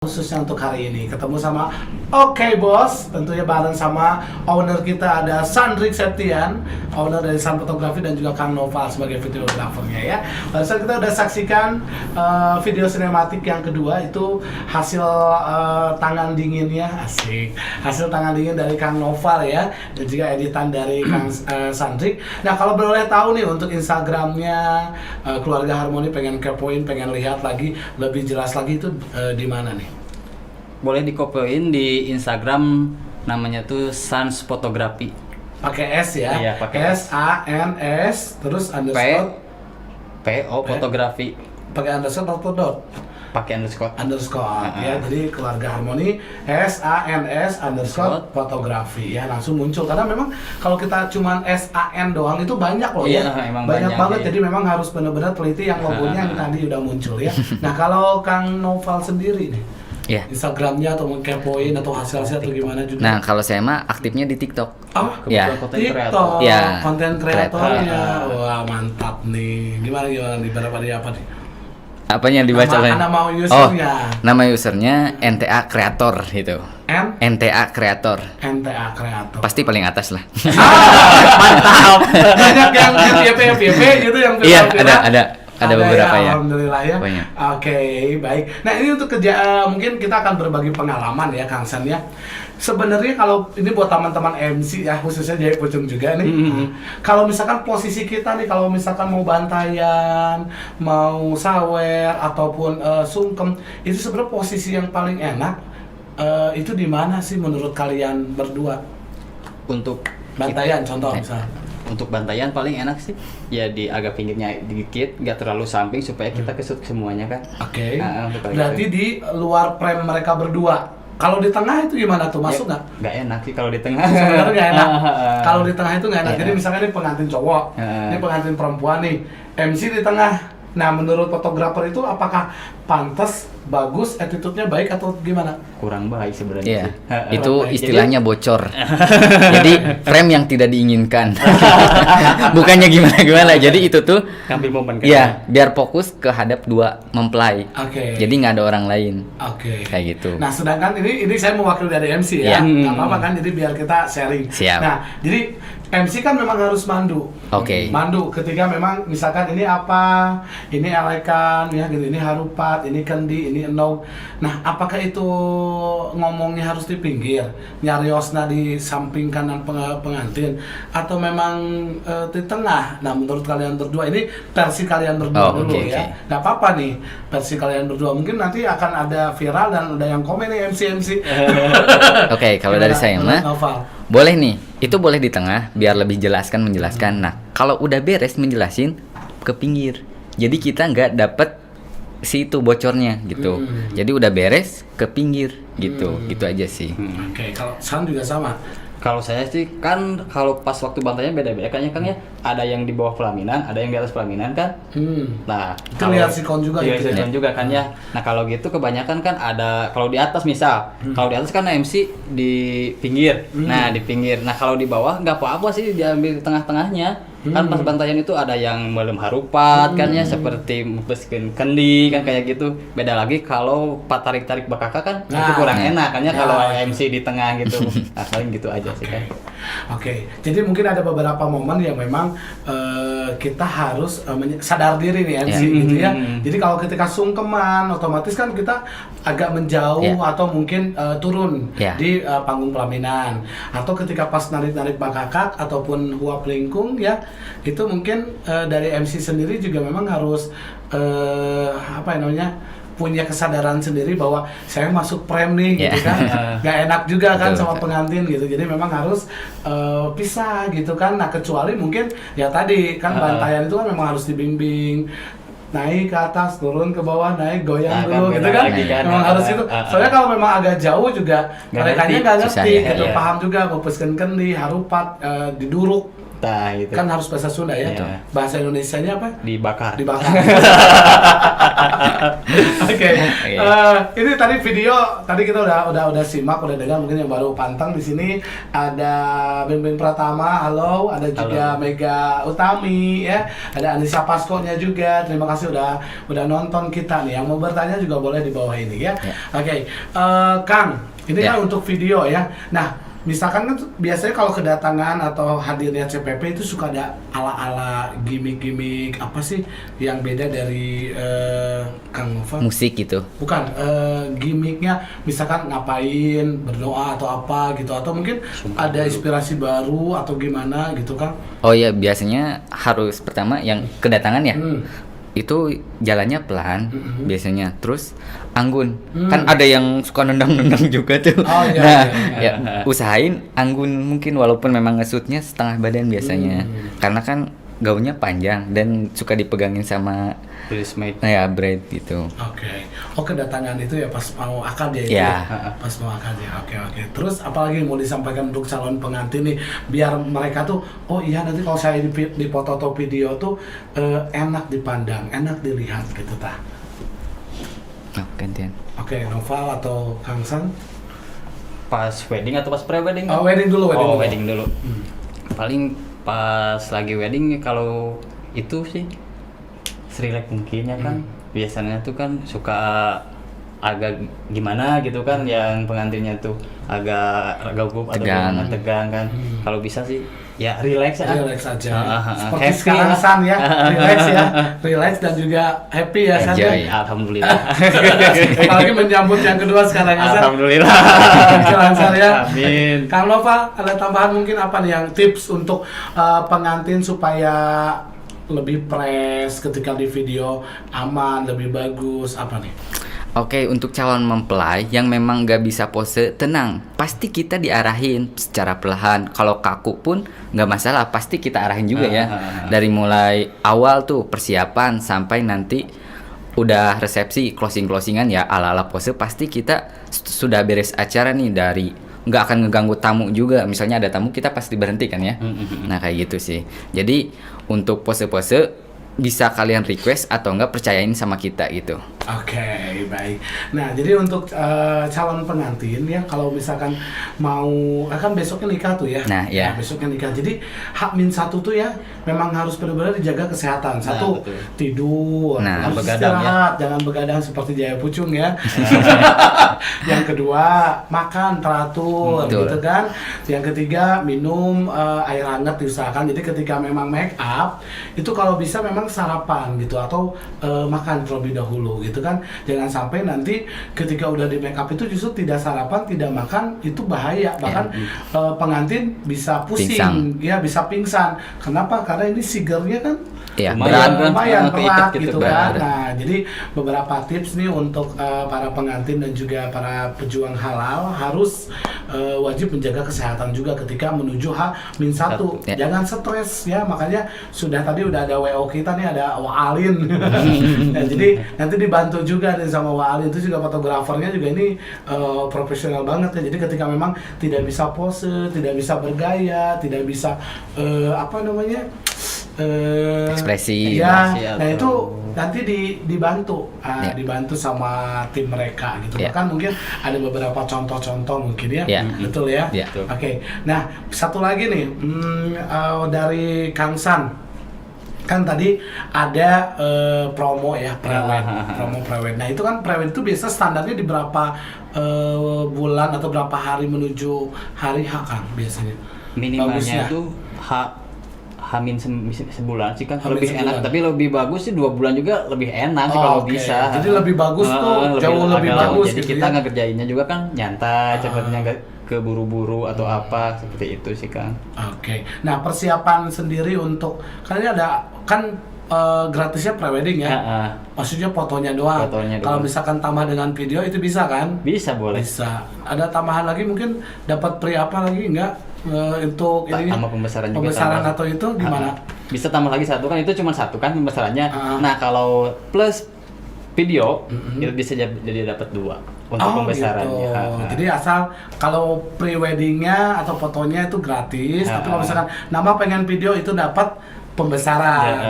Khususnya untuk hari ini ketemu sama Oke Bos, tentunya bareng sama owner kita ada Sandrik Septian, owner dari Sun Fotografi, dan juga Kang Noval sebagai videografernya ya. Barusan kita udah saksikan video sinematik yang kedua, itu hasil tangan dinginnya, asik, hasil tangan dingin dari Kang Noval ya, dan juga editan dari Kang Sandrik. Nah kalau boleh tahu nih untuk Instagramnya Keluarga Harmoni, pengen kepoin, pengen lihat lagi lebih jelas lagi, itu di mana nih? Boleh dikopoin di Instagram, namanya tuh Sans Fotografi. Pakai S ya? Iya, pakai SANS terus underscore PO Fotografi. pakai underscore atau dot? Pakai underscore. Ya, jadi Keluarga Harmoni SANS underscore fotografi ya, langsung muncul. Karena memang kalau kita cuman SAN doang itu banyak loh Iya, ya, emang banyak banget. iya. Jadi memang harus benar-benar teliti yang logonya yang tadi udah muncul ya. Nah kalau Kang Noval sendiri nih, Ya. Instagramnya atau mau kepoin atau hasil-hasil atau gimana juga? Nah, kalau saya mah aktifnya di TikTok. Oh, Ya. Konten kreator. TikTok, Ya, konten kreatornya. kreator. Wah mantap nih. Gimana nih? Berapa dia apa nih? Apanya dibaca lain? Nama Oh, usernya. nama usernya NTA Creator gitu. NTA Creator. NTA Kreator. Pasti paling atas lah. Mantap. Banyak yang FYP gitu yang Iya, viral-viral. ada beberapa ya. Alhamdulillah ya. Banyak. Oke, baik. Nah ini untuk mungkin kita akan berbagi pengalaman ya Kang San ya. Sebenarnya kalau ini buat teman-teman MC ya, khususnya Jaya Pucung juga nih. Kalau misalkan posisi kita nih, kalau misalkan mau bantayan, mau sawer ataupun sungkem, itu sebenarnya posisi yang paling enak itu di mana sih menurut kalian berdua? Untuk Bantayan contoh misalnya. Untuk bantayan paling enak sih ya di agak pinggirnya dikit, nggak terlalu samping supaya kita kesut semuanya kan. Oke. Untuk Berarti itu. di luar frame mereka berdua. Kalau di tengah itu gimana tuh? Masuk nggak? Nggak enak sih kalau di tengah. Sebenarnya nggak enak. Kalau di tengah itu nggak enak. Iya. Jadi misalnya ini pengantin cowok, ini pengantin perempuan nih, MC di tengah. Nah, menurut fotografer itu apakah pantas, bagus, attitude-nya baik atau gimana? Kurang baik sebenarnya Iya. sih. Itu Jadi- istilahnya bocor. Jadi frame yang tidak diinginkan. Bukannya gimana-gimana. Jadi itu tuh Ngambil momen kan. ya biar fokus ke hadap dua mempelai. Oke. Jadi nggak ada orang lain. Oke. Kayak gitu. Nah, sedangkan ini saya mewakili dari MC ya. Iya. Nggak apa-apa kan, jadi biar kita sharing. Siap. Nah, jadi MC kan memang harus mandu. Oke. Mandu ketika memang misalkan ini apa, ini elekan ya gitu, ini harupat, ini kendi, ini enog. Nah, apakah itu ngomongnya harus di pinggir, nyariosna di samping kanan pengantin, atau memang di tengah? Nah, menurut kalian berdua, ini versi kalian berdua Oh, dulu oke, ya. oke. Nggak apa-apa nih, versi kalian berdua. Mungkin nanti akan ada viral dan ada yang komen nih MC. Oke, kalau dari saya mah Noval. boleh nih, itu boleh di tengah biar lebih jelaskan menjelaskan. Nah, kalau udah beres menjelasin ke pinggir. Jadi kita nggak dapet si itu bocornya gitu. Jadi udah beres ke pinggir gitu. Gitu aja sih. Oke, kalau San juga sama. Kalau saya sih kan kalau pas waktu bantainya beda-beda kan ya Kang ya. Ada yang di bawah pelaminan, ada yang di atas pelaminan kan. Nah, Itu lihat sikon juga iya, gitu ya? sikon juga kan ya. Nah, kalau gitu kebanyakan kan ada kalau di atas misal. Kalau di atas kan MC di pinggir. Nah, di pinggir. Nah, kalau di bawah nggak apa-apa sih diambil di tengah-tengahnya. Kan pas bantayan itu ada yang belum harupat kan ya, seperti mempeskin kendi kan kayak gitu. Beda lagi kalau pak tarik-tarik bakaka kan itu Nah, kurang enak kan ya ya, kalau itu. MC di tengah gitu. Nah, paling gitu aja sih kan. Oke, jadi mungkin ada beberapa momen yang memang kita harus sadar diri nih MC Ya. gitu ya. Jadi kalau ketika sungkeman, otomatis kan kita agak menjauh Ya. atau mungkin turun Ya. di panggung pelaminan. Atau ketika pas narik-narik bakakak ataupun huap lingkung ya, itu mungkin dari MC sendiri juga memang harus apa namanya, punya kesadaran sendiri bahwa saya masuk frame nih gitu Ya. kan. Gak enak juga kan Betul, sama betul. pengantin gitu. Jadi memang harus pisah gitu kan. Nah, kecuali mungkin ya tadi kan bantayan itu kan memang harus dibimbing, naik ke atas, turun ke bawah, naik, goyang Nah, dulu kan gitu benar kan. lagi kan. Memang harus itu. Soalnya kalau memang agak jauh juga Nggak mereka ngerti. nggak Susah ngerti ya, gitu. iya. Paham juga mau pesken kendi, harupat, diduruk Nah, gitu. Kan harus bahasa Sunda ya. Iya. Bahasa Indonesianya apa? Dibakar. Dibakar. Oke. Ini tadi video tadi kita udah simak, udah dengar. Mungkin yang baru pantang di sini ada Beng Pratama, halo, ada juga Mega Utami ya. Ada Anissa Paskonya juga. Terima kasih udah nonton kita nih. Yang mau bertanya juga boleh di bawah ini ya. Oke. Kang, ini kan untuk video ya. Nah, misalkan kan biasanya kalau kedatangan atau hadirnya CPP itu suka ada ala-ala gimmick-gimmick apa sih yang beda dari Kang Nova? Musik gitu. Bukan, gimmicknya misalkan ngapain, berdoa atau apa gitu, atau mungkin ada inspirasi baru atau gimana gitu Kang? Oh iya, biasanya harus pertama yang kedatangan ya. Itu jalannya pelan biasanya, terus anggun. Kan ada yang suka nendang-nendang juga tuh. Oh, iya, nah, iya. ya usahain anggun mungkin, walaupun memang nge-shootnya setengah badan biasanya. Karena kan gaunnya panjang dan suka dipegangin sama Bridesmaid. ya bride gitu. Oke. Oh, kedatangan itu ya pas mau akad ya itu. Ya. Pas mau akad ya. Oke. Terus apalagi yang mau disampaikan untuk calon pengantin nih biar mereka tuh oh iya nanti kalau saya di foto atau video tuh enak dipandang, enak dilihat gitu tah. Oh, gantian. Oke, Noval atau Kang San? Pas wedding atau pas pre-wedding? Oh, wedding dulu. Wedding dulu. Paling pas lagi wedding kalau itu sih serilek mungkin ya kan. Biasanya tuh kan suka agak gimana gitu kan, yang pengantinnya tuh agak gugup atau gimana, tegang kan. Kalau bisa sih ya relax aja. Relax aja. Seperti Happy sekarang lah. San ya. Relax ya. Relax dan juga happy ya San. Enjoy. Alhamdulillah. Apalagi menyambut yang kedua sekarang ya San. Alhamdulillah. Lancar ya. Amin. Kang Nova, ada tambahan mungkin apa nih yang tips untuk pengantin supaya lebih fresh ketika di video, aman, lebih bagus, apa nih? Oke, untuk calon mempelai yang memang gak bisa pose, tenang. Pasti kita diarahin secara perlahan. Kalau kaku pun gak masalah, pasti kita arahin juga ya. Dari mulai awal tuh persiapan sampai nanti udah resepsi, closingan ya, ala-ala pose pasti kita sudah beres acara nih, dari nggak akan ngeganggu tamu juga. Misalnya ada tamu kita pasti berhentikan ya. Nah kayak gitu sih. Jadi untuk pose-pose bisa kalian request atau enggak percayain sama kita gitu. Oke, baik. Nah, jadi untuk calon pengantin ya, kalau misalkan mau kan besoknya nikah tuh ya. Nah, ya. Besoknya nikah. Jadi H-1 tuh ya, memang harus benar-benar dijaga kesehatan. Satu, betul. tidur, Nah, harus begadang ya. istirahat, jangan begadang seperti Jaya Pucung ya. Yang kedua, makan teratur, Betul. gitu kan. Yang ketiga, minum air hangat diusahakan. Jadi ketika memang make up, itu kalau bisa memang sarapan gitu atau makan terlebih dahulu gitu kan. Jangan sampai nanti ketika udah di make up itu justru tidak sarapan, tidak makan, itu bahaya. Bahkan pengantin bisa pusing, Pingsan. ya bisa pingsan. Kenapa? Karena ini sigernya kan Iya, Lumayan, berat. lumayan keikat berat gitu, gitu berat. kan. Nah, jadi beberapa tips nih untuk para pengantin dan juga para pejuang halal harus wajib menjaga kesehatan juga ketika menuju H-1. Ya. Jangan stres ya, makanya sudah tadi udah ada WO kita nih, ada Waalin. Nah, jadi nanti dibantu juga nih sama Waalin, itu juga fotografernya juga ini profesional banget ya. Jadi ketika memang tidak bisa pose, tidak bisa bergaya, tidak bisa apa namanya? Ekspresi. Ya, Ekspresi nah atau- itu nanti dibantu, Ya. dibantu sama tim mereka gitu. Ya. Bahkan mungkin ada beberapa contoh-contoh mungkin ya, Ya. betul ya. Ya. Oke, nah satu lagi nih dari Kang San. Kan tadi ada promo ya, prewed, promo prewed. Nah itu kan prewed itu biasa standarnya di berapa bulan atau berapa hari menuju hari H kan biasanya? Minimalnya Bagusnya. tuh Hamin sebulan sih kan, Hamin lebih sebulan. enak, tapi lebih bagus sih 2 bulan juga lebih enak sih kalau Oke. bisa. Jadi lebih bagus tuh, jauh lebih agak- bagus Jadi gitu kita ya. ngekerjainnya juga kan nyantai, cepetnya nggak keburu-buru atau apa seperti itu sih kan. Oke. Nah, persiapan sendiri untuk kan ini ada kan gratisnya prewedding ya. Maksudnya fotonya doang. Fotonya Kalau doang. misalkan tambah dengan video itu bisa kan? Bisa boleh. Bisa. Ada tambahan lagi mungkin dapat pre apa lagi enggak untuk ini Tambah pembesaran juga pembesaran tambah. atau itu gimana? Bisa tambah lagi satu kan, itu cuma satu kan pembesarannya. Ah. Nah kalau plus video itu bisa jadi dapat 2 untuk pembesarannya. Gitu. Jadi asal kalau pre-weddingnya atau fotonya itu gratis, tapi kalau misalkan nama pengen video itu dapat pembesaran.